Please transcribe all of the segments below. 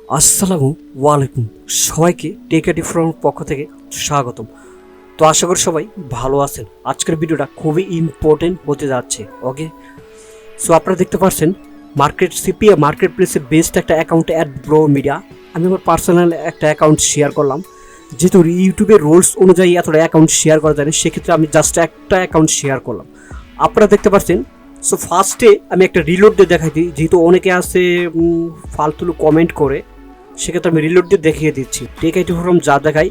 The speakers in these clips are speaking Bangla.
আসসালামু আলাইকুম, সবাইকে টেকাটি ফ্রম পক্ষ থেকে স্বাগতম। তো আশা করি সবাই ভালো আছেন। আজকের ভিডিওটা খুবই ইম্পর্টেন্ট হতে যাচ্ছে। ওকে, সো আপনারা দেখতে পাচ্ছেন সিপিএ মার্কেট প্লেসে বেস্ট একটা অ্যাকাউন্ট অ্যাড ব্রো মিডিয়া। আমি আমার পার্সোনাল একটা অ্যাকাউন্ট শেয়ার করলাম, যেহেতু ইউটিউবের রুলস অনুযায়ী এতটা অ্যাকাউন্ট শেয়ার করা যায় না, সেক্ষেত্রে আমি জাস্ট একটা অ্যাকাউন্ট শেয়ার করলাম। আপনারা দেখতে পাচ্ছেন। সো ফার্স্টে আমি একটা রিলোড দিয়ে দেখাই দিই, যেহেতু অনেকে আছে ফালতুলু কমেন্ট করে, সেক্ষেত্রে আমি রিলোড দিয়ে দেখিয়ে দিচ্ছি। টেক আইটি ফোরাম যা দেখাই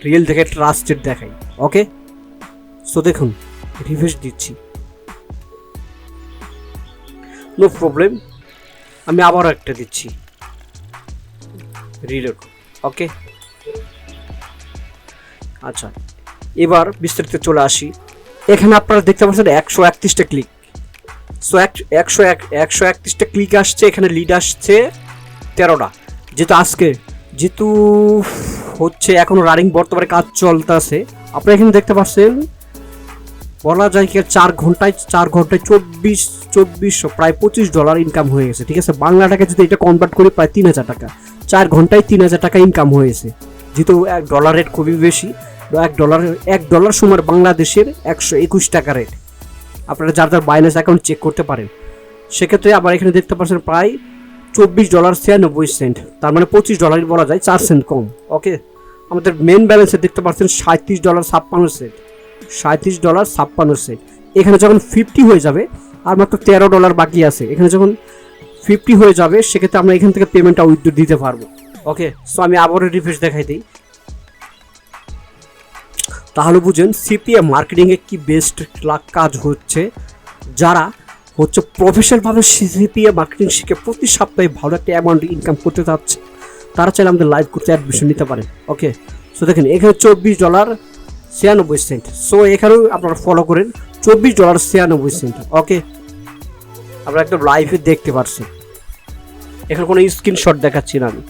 রিয়েল দেখাই, ট্রাস্টেড দেখাই। ওকে, সো দেখুন রিফ্রেশ দিচ্ছি, নো প্রবলেম। আমি আবারও একটা দিচ্ছি রিলোড। ওকে, আচ্ছা, এবার বিস্তারিত চলে আসি। এখানে আপনারা দেখতে পাচ্ছেন 131টা ক্লিক। সো 131টা ক্লিক আসছে, এখানে লিড আসছে 13টা। যেহেতু হচ্ছে এখনো রানিং বর্তমানে কাজ চলতেছে। আপনারা এখানে দেখতে পাচ্ছেন বলা যায় কি 4 ঘন্টায় 2400 প্রায় $25 ইনকাম হয়ে গেছে। ঠিক আছে, বাংলা টাকা যদি এটা কনভার্ট করি প্রায় 3000 টাকা। 4 ঘন্টায় 3000 টাকা ইনকাম হয়েছে। যেহেতু $1 রেট খুবই বেশি, $1 সময় বাংলাদেশের 121 টাকা রেট। আপনারা যার বাইন্যান্স অ্যাকাউন্ট চেক করতে পারেন। সেক্ষেত্রে আবার এখানে দেখতে পাচ্ছেন প্রায় $24.96, তার মানে $25 বলা যায়, 4 সেন্ট কম। ওকে, আমাদের মেন ব্যালেন্সে দেখতে পাচ্ছেন $37.56। এখানে যখন 50 হয়ে যাবে, আর মাত্র $13 বাকি আছে। এখানে যখন 50 হয়ে যাবে, সেক্ষেত্রে আমরা এখান থেকে পেমেন্টটা উইথড্র দিতে পারবো। ওকে, সো আমি আবারও রিফ্রেশ দেখাই দিই, তাহলে বুঝেন সিপিএ মার্কেটিংয়ে কি বেস্ট কাজ হচ্ছে। যারা হচ্ছে প্রফেশনালভাবে সিপিএ মার্কেটিং শিখে প্রতি সপ্তাহে ভালো একটা অ্যামাউন্ট ইনকাম করতে চাচ্ছে, তারা চাইলে আমাদের লাইভ কোর্সে অ্যাডমিশন নিতে পারেন। ওকে, সো দেখেন এখানে $24.96। সো এখানেও আপনারা ফলো করেন, $24.96। ওকে, আপনারা একদম লাইভে দেখতে পাচ্ছেন। এখানে কোনো স্ক্রিনশট দেখাচ্ছি না আমি।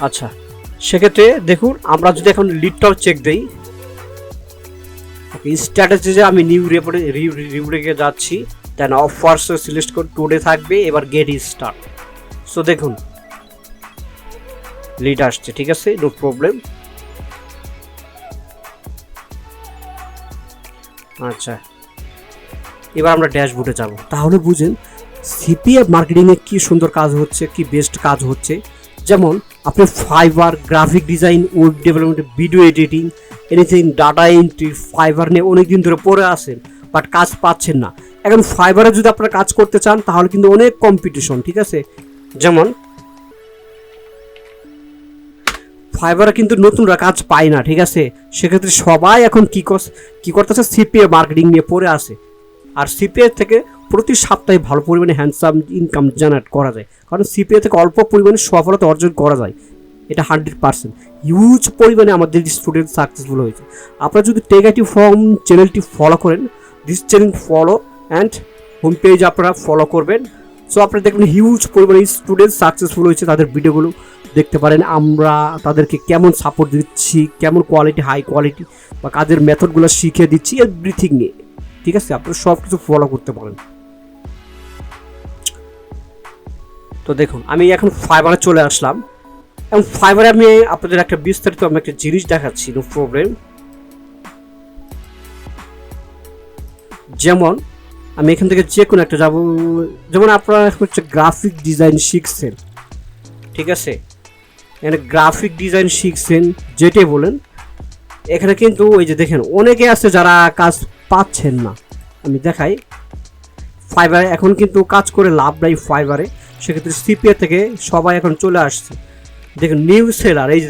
আচ্ছা, সেক্ষেত্রে দেখুন আমরা যদি এখন লিডটাও চেক দিই, স্ট্র্যাটেজিতে আমি নিউ রিপোর্টে যাচ্ছি, দেন অফার্স সিলেক্ট করে টুডে থাকবে, এবার গেট স্টার্ট। সো দেখুন লিড আসছে, ঠিক আছে, নো প্রবলেম। আচ্ছা, এবার আমরা ড্যাশবোর্ডে যাব, তাহলে বুঝেন সিপিএ মার্কেটিংয়ে কি সুন্দর কাজ হচ্ছে, কি বেস্ট কাজ হচ্ছে। যেমন আপনি fibre, graphic design, web development, video editing, anything, data entry, fibre নিয়ে অনেকদিন ধরে পড়ে আসেন, বাট কাজ পাচ্ছেন না। এখন ফাইবারে যদি আপনারা কাজ করতে চান, তাহলে কিন্তু অনেক কম্পিটিশন। ঠিক আছে, যেমন ফাইবারে কিন্তু নতুনরা কাজ পায় না। ঠিক আছে, সেক্ষেত্রে সবাই এখন কি করতেছে, সিপিএ মার্কেটিং নিয়ে পড়ে আসে। আর সিপিএ থেকে প্রতি সপ্তাহে ভালো পরিমাণে হ্যান্ডসাম ইনকাম জেনারেট করা যায়, কারণ সিপিএ থেকে অল্প পরিমাণে সফলতা অর্জন করা যায়। এটা 100% হিউজ পরিমাণে আমাদের স্টুডেন্ট সাকসেসফুল হয়েছে। আপনারা যদি টেক আইটি ফর্ম চ্যানেলটি ফলো করেন, this channel follow and home page আপনারা ফলো করবেন। সো আপনারা দেখবেন হিউজ পরিমাণে স্টুডেন্ট সাকসেসফুল হয়েছে, তাদের ভিডিওগুলো দেখতে পারেন। আমরা তাদেরকে কেমন সাপোর্ট দিচ্ছি, কেমন কোয়ালিটি, হাই কোয়ালিটি, বা কাজের মেথডগুলো শিখিয়ে দিচ্ছি, এভরিথিং নিয়ে। ঠিক আছে, আপনারা সব কিছু ফলো করতে পারেন। তো দেখুন আমি এখন ফাইবারে চলে আসলাম, এবং ফাইবারে আমি আপনাদের একটা বিস্তারিত আমি একটা জিনিস দেখাচ্ছি, নো প্রবলেম। যেমন আমি এখান থেকে যে কোনো একটা যাব, যেমন আপনারা হচ্ছে গ্রাফিক ডিজাইন শিখছেন। ঠিক আছে, এখানে গ্রাফিক ডিজাইন শিখছেন যেটাই বলেন, এখানে কিন্তু ওই যে দেখেন অনেকে আছে যারা কাজ পাচ্ছেন না। আমি দেখাই, ফাইবারে এখন কিন্তু কাজ করে লাভ নাই ফাইবারে। সেক্ষেত্রে সিপিএ থেকে সবাই এখন চলে আসছে। দেখুন নিউ সেলার, এই যে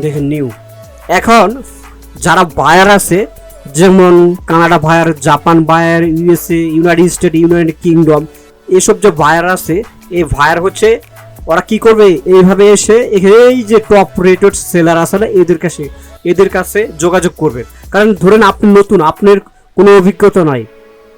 দেখেন নিউ। এখন যারা বায়ার আছে, যেমন Canada buyer, Japan buyer, USA, United State, United Kingdom, এসব যে বায়ার আছে, এই বায়ার হচ্ছে ওরা কি করবে, এইভাবে এসে এই যে টপ রেটেড সেলার আছে না, এদের কাছে যোগাযোগ করবেন। কারণ ধরেন আপনি নতুন, আপনার কোনো অভিজ্ঞতা নাই।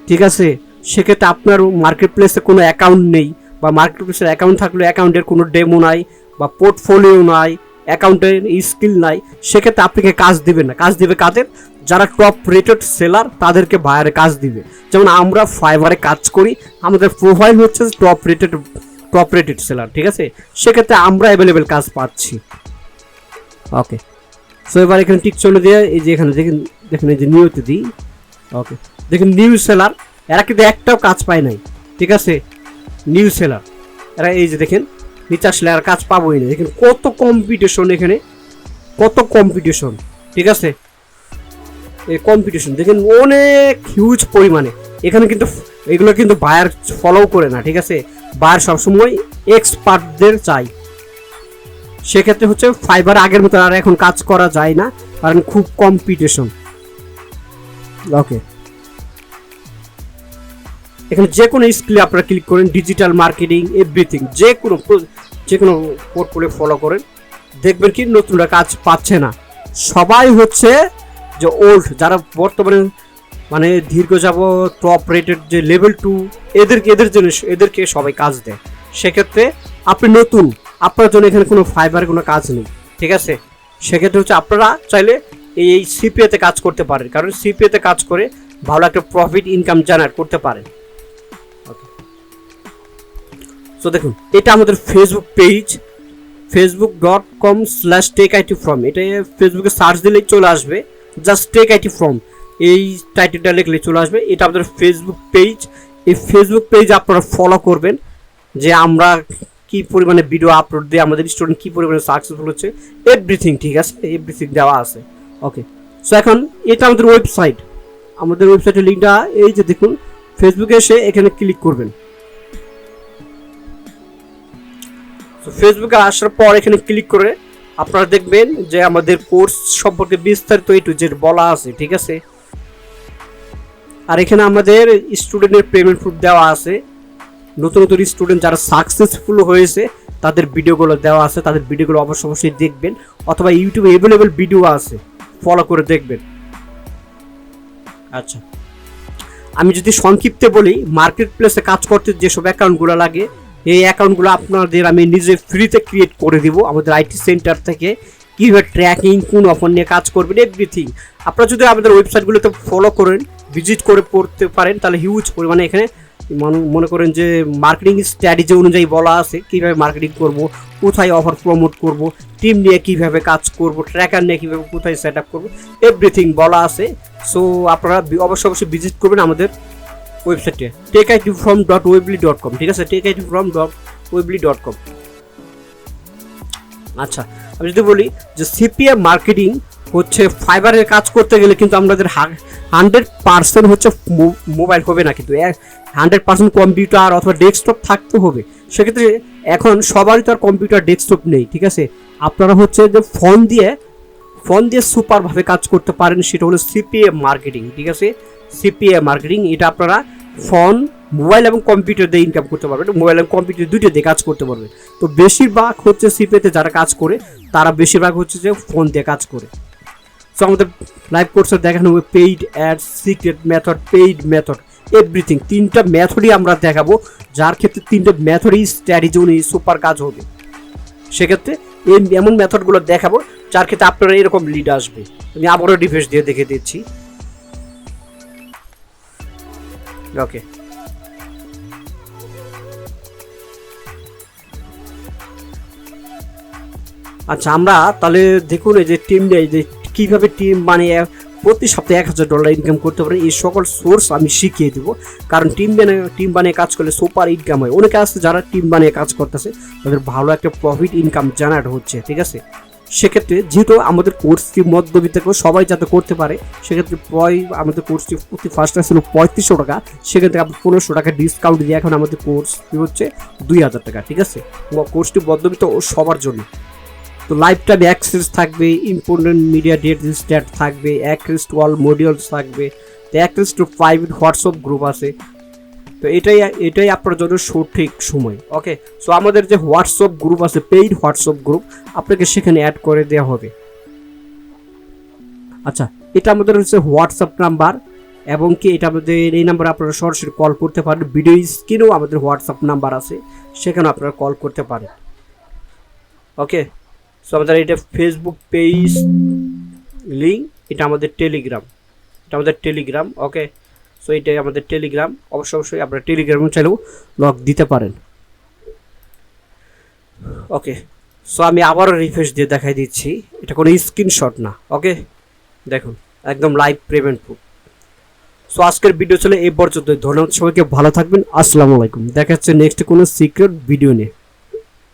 ঠিক আছে, সেক্ষেত্রে আপনার মার্কেট প্লেসে কোনো অ্যাকাউন্ট নেই, বা মার্কেট প্লেসের অ্যাকাউন্ট থাকলে অ্যাকাউন্টের কোনো ডেমো নাই, বা পোর্টফোলিও নাই, অ্যাকাউন্টের স্কিল নাই, সেক্ষেত্রে আপনাকে কাজ দেবে না। কাজ দেবে কাদের, যারা টপ রেটেড সেলার তাদেরকে বায়ারে কাজ দিবে। যেমন আমরা ফাইবারে কাজ করি, আমাদের প্রোফাইল হচ্ছে টপ রেটেড সেলার, ঠিক আছে, সেক্ষেত্রে আমরা অ্যাভেলেবেল কাজ পাচ্ছি। ওকে, সো এবার এখানে টিক চলে দিয়ে এই যে এখানে দেখেন এই যে নিউতে দিই। ওকে, দেখেন নিউ সেলার, এরা কিন্তু একটাও কাজ পায় নাই, ঠিক আছে, নিউ সেলার এরা এই যে দেখেন নিচে আসলে আর কাজ পাবোই না। দেখেন কত কম্পিটিশন, এখানে কত কম্পিটিশন, ঠিক আছে, এই কম্পিটিশন দেখেন অনেক হিউজ পরিমাণে। এখানে কিন্তু এগুলো কিন্তু বায়ার ফলো করে না, ঠিক আছে, বায়ার সবসময় এক্সপার্টদের চাই। সেক্ষেত্রে হচ্ছে ফাইবার আগের মতো আর এখন কাজ করা যায় না, কারণ খুব কম্পিটিশন। ওকে, এখানে যে কোনো স্কিলে আপনারা ক্লিক করেন, ডিজিটাল মার্কেটিং এভরিথিং, যে কোনো পোর্টফোলিও ফলো করেন, দেখবেন কি নতুনরা কাজ পাচ্ছে না। সবাই হচ্ছে যে ওল্ড, যারা বর্তমানে মানে দীর্ঘ যাব টপ রেটেড যে লেভেল 2 এদেরকে সবাই কাজ দেয়। সেক্ষেত্রে আপনি নতুন, আপনার জন্য এখানে কোনো ফাইবারের কোনো কাজ নেই, ঠিক আছে। সেক্ষেত্রে হচ্ছে আপনারা চাইলে এই সিপিএতে কাজ করতে পারেন, কারণ সিপিএতে কাজ করে ভালো একটা প্রফিট ইনকাম জেনারেট করতে পারেন। ওকে, সো দেখুন এটা আমাদের ফেসবুক পেজ, facebook.com/techitfrom, এটা ফেসবুকে সার্চ দিলেই চলে আসবে, জাস্ট টেক আইটি ফ্রম এই টাইটেলটা লিখলে চলে আসবে। এটা আমাদের ফেসবুক পেজ। এই ফেসবুক পেজ আপনারা ফলো করবেন যে আমরা কি পরিমাণে ভিডিও আপলোড দিয়ে আমাদের স্টুডেন্ট কি পরিমাণে সাকসেসফুল হচ্ছে, এভরিথিং, ঠিক আছে, এভরিথিং দেওয়া আছে। ওকে, সো এখন এটা আমাদের ওয়েবসাইট, আমাদের ওয়েবসাইটের লিঙ্কটা এই যে দেখুন, ফেসবুকে এসে এখানে ক্লিক করবেন। তো ফেসবুকে আসার পর এখানে ক্লিক করে আপনারা দেখবেন যে আমাদের কোর্স সম্পর্কে বিস্তারিত একটু যে বলা আছে, ঠিক আছে। আর এখানে আমাদের স্টুডেন্টের পেমেন্ট প্রুফ দেওয়া আছে, নতুন স্টুডেন্ট যারা সাকসেসফুল হয়েছে তাদের ভিডিওগুলো দেওয়া আছে, তাদের ভিডিওগুলো অবশ্যই দেখবেন, অথবা ইউটিউবে অ্যাভেলেবেল ভিডিও আছে, ফলো করে দেখবেন। আচ্ছা, আমি যদি সংক্ষিপ্তে বলি, মার্কেট প্লেসে কাজ করতে যেসব অ্যাকাউন্টগুলো লাগে, এই অ্যাকাউন্টগুলো আপনাদের আমি নিজে ফ্রিতে ক্রিয়েট করে দিব আমাদের আইটি সেন্টার থেকে। কীভাবে ট্র্যাকিং, কোন অফার নিয়ে কাজ করবেন, এভরিথিং আপনারা যদি আমাদের ওয়েবসাইটগুলোতে ফলো করেন, ভিজিট করে পড়তে পারেন, তাহলে হিউজ পরিমাণে এখানে মনে করেন যে মার্কেটিং স্ট্র্যাটেজি অনুযায়ী বলা আছে কীভাবে মার্কেটিং করব, কোথায় অফার প্রমোট করব, টিম নিয়ে কীভাবে কাজ করব, ট্র্যাকার নিয়ে কীভাবে কোথায় সেট আপ করবো, এভরিথিং বলা আছে। সো আপনারা অবশ্যই ভিজিট করবেন আমাদের ওয়েবসাইটে techitfrom.weebly.com, ঠিক আছে, techitfrom.weebly.com। আচ্ছা, আমি যদি বলি যে সিপিএ মার্কেটিং হচ্ছে ফাইবারের কাজ করতে গেলে কিন্তু আমাদের 100% হচ্ছে মোবাইল হবে না, কিন্তু 100% কম্পিউটার অথবা ডেস্কটপ থাকতে হবে। সেক্ষেত্রে এখন সবারই তো আর কম্পিউটার ডেস্কটপ নেই, ঠিক আছে, আপনারা হচ্ছে যে ফোন দিয়ে সুপারভাবে কাজ করতে পারেন, সেটা হলো সিপিএ মার্কেটিং, ঠিক আছে, সিপিএ মার্কেটিং। এটা আপনারা ফোন, মোবাইল এবং কম্পিউটার দিয়ে ইনকাম করতে পারবেন, মোবাইল এবং কম্পিউটার দুটো দিয়ে কাজ করতে পারবেন। তো বেশিরভাগ হচ্ছে সিপিএতে যারা কাজ করে তারা বেশিরভাগ হচ্ছে যে ফোন দিয়ে কাজ করে। সো আমাদের লাইভ কোর্সে দেখানো হবে paid add, secret method, paid method, everything, 3টা মেথডই আমরা দেখাবো, যার ক্ষেত্রে 3টা মেথডই স্ট্র্যাটেজি অনুযায়ী সুপার কাজ হবে। সেক্ষেত্রে এই এমন মেথডগুলো দেখাবো যার ক্ষেত্রে আপনারা এরকম লিড আসবে। আমি আবারও ডিফেন্স দিয়ে দেখে দিচ্ছি। ওকে, আচ্ছা, আমরা তাহলে দেখুন এই যে টিম নিয়ে যে কীভাবে টিম বানিয়ে প্রতি সপ্তাহে $1000 ইনকাম করতে পারেন, এই সকল সোর্স আমি শিখিয়ে দেবো। কারণ টিম বানিয়ে কাজ করলে সুপার ইনকাম হয়। অনেকে আছে যারা টিম বানিয়ে কাজ করতেছে, তাদের ভালো একটা প্রফিট ইনকাম জেনারেট হচ্ছে, ঠিক আছে। সেক্ষেত্রে যেহেতু আমাদের কোর্সটি মধ্যবিত্ত সবাই যাতে করতে পারে, সেক্ষেত্রে আমাদের কোর্সটি প্রতি ফার্স্ট ছিল $3500, সেক্ষেত্রে আপনি $1500 ডিসকাউন্ট দিয়ে এখন আমাদের কোর্সটি হচ্ছে $2000, ঠিক আছে। কোর্সটি মধ্যবিত্ত ও সবার জন্য। তো লাইভ টাইম অ্যাক্সেস থাকবে, ইম্পর্টেন্ট মিডিয়া ডেট স্ট্যাট থাকবে, অ্যাক্সেস টু অল মডিউলস থাকবে, তো access to private WhatsApp group আছে। তো এটাই আপনার জন্য সঠিক সময়। ওকে, সো আমাদের যে হোয়াটসঅ্যাপ গ্রুপ আছে, পেইড হোয়াটসঅ্যাপ গ্রুপ, আপনাকে সেখানে অ্যাড করে দেওয়া হবে। আচ্ছা, এটা আমাদের হচ্ছে হোয়াটসঅ্যাপ নাম্বার, এবং কি এটা আমাদের এই নাম্বারে আপনারা সরাসরি কল করতে পারেন। ভিডিও স্ক্রিনেও আমাদের হোয়াটসঅ্যাপ নাম্বার আছে, সেখানে আপনারা কল করতে পারেন। ওকে, সো আমাদের এটা ফেসবুক পেজ লিঙ্ক, এটা আমাদের টেলিগ্রাম। এটা আমাদের টেলিগ্রাম। ওকে, সো এটাই আমাদের টেলিগ্রাম। অবশ্যই আপনারা টেলিগ্রামে চাইলেও লক দিতে পারেন। ওকে, সো আমি আবারও রিফ্রেশ দিয়ে দেখাই দিচ্ছি, এটা কোনো স্ক্রিনশট না। ওকে, দেখুন একদম লাইভ পেমেন্ট প্রুফ। সো আজকের ভিডিও ছিল এই পর্যন্ত। ধন্যবাদ সবাইকে, ভালো থাকবেন। আসসালামু আলাইকুম। দেখা হচ্ছে নেক্সট কোনো সিক্রেট ভিডিও নিয়ে।